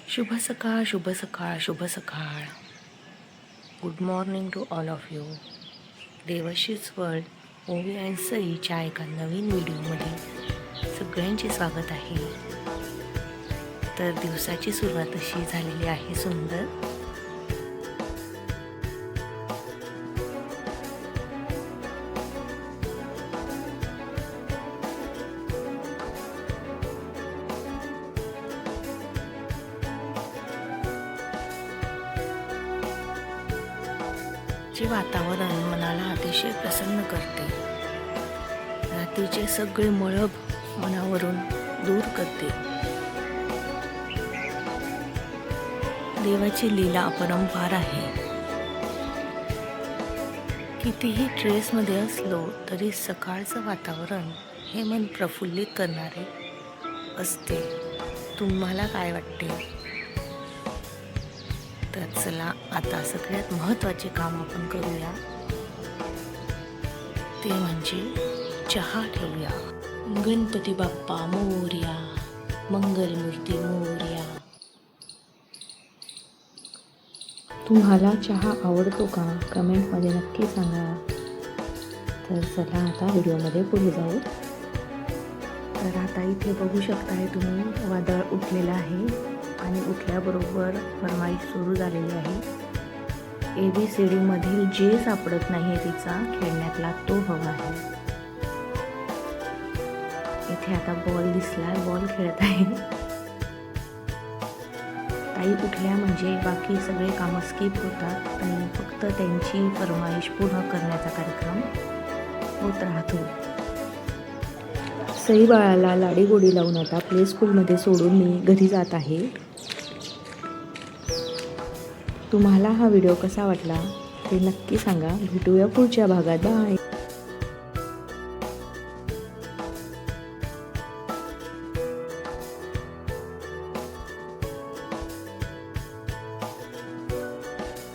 शुभ सकाळ, शुभ सकाळ, शुभ सकाळ. Good morning to all of you. देवाशीच वर्ल्ड ओवी अँड सईच्या एका नवीन व्हिडिओमध्ये सगळ्यांचे स्वागत आहे. तर दिवसाची सुरुवात अशी झालेली आहे सुंदर. जे वातावरण मनाला अतिशय प्रसन्न करते, रात्रीचे सगळे मळब मनावरून दूर करते. देवाची लीला अपरंपार आहे. कितीही ट्रेसमध्ये असलो तरी सकाळचं वातावरण हे मन प्रफुल्लित करणारे असते. तुम्हाला काय वाटते? तर चला आता सगळ्यात महत्त्वाचे काम आपण करूया, ते म्हणजे चहा ठेवूया. गणपती बाप्पा मोरया, मंगलमूर्ती मोरया. तुम्हाला चहा आवडतो का? कमेंटमध्ये नक्की सांगा. तर चला आता व्हिडिओमध्ये पुढे जाऊ. तर आता इथे बघू शकताय तुम्ही, वादळ उठलेलं आहे आणि उठल्याबरोबर फरमाईश सुरू झालेली आहे. ABCD मधील जे सापडत नाही तिचा खेळण्यातला तो हवा आहे. इथे आता बॉल दिसला, बॉल खेळत आहे. ताई उठल्या म्हणजे बाकी सगळे कामं स्किप होतात आणि फक्त त्यांची फरमाईश पूर्ण करण्याचा कार्यक्रम होत राहतो. सई बाळाला लाडी गोडी लावून आता प्ले स्कूलमध्ये सोडून मी घरी जात आहे. तुम्हाला हा व्हिडिओ कसा वाटला ते नक्की सांगा. भेटूया पुढच्या भागात. बाय.